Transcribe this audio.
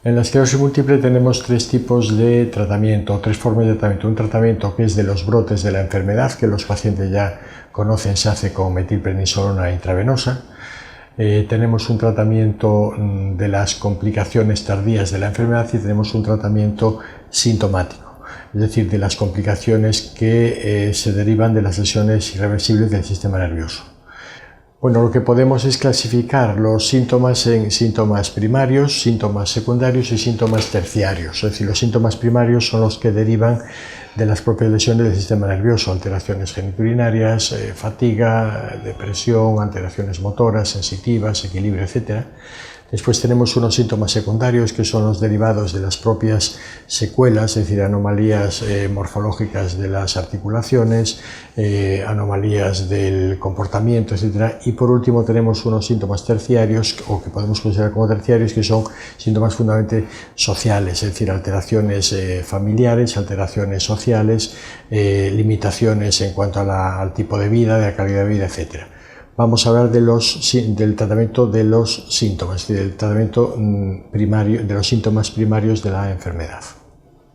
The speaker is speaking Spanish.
En la esclerosis múltiple tenemos tres tipos de tratamiento, tres formas de tratamiento. Un tratamiento que es de los brotes de la enfermedad, que los pacientes ya conocen, se hace con metilprednisolona intravenosa. Tenemos un tratamiento de las complicaciones tardías de la enfermedad y tenemos un tratamiento sintomático, es decir, de las complicaciones que se derivan de las lesiones irreversibles del sistema nervioso. Bueno, lo que podemos es clasificar los síntomas en síntomas primarios, síntomas secundarios y síntomas terciarios. Es decir, los síntomas primarios son los que derivan de las propias lesiones del sistema nervioso, alteraciones geniturinarias, fatiga, depresión, alteraciones motoras, sensitivas, equilibrio, etc. Después tenemos unos síntomas secundarios que son los derivados de las propias secuelas, es decir, anomalías morfológicas de las articulaciones, anomalías del comportamiento, etc. Y por último tenemos unos síntomas terciarios, o que podemos considerar como terciarios, que son síntomas fundamentalmente sociales, es decir, alteraciones familiares, alteraciones sociales, limitaciones en cuanto al tipo de vida, de la calidad de vida, etc. Vamos a hablar del tratamiento de los síntomas, del tratamiento primario, de los síntomas primarios de la enfermedad.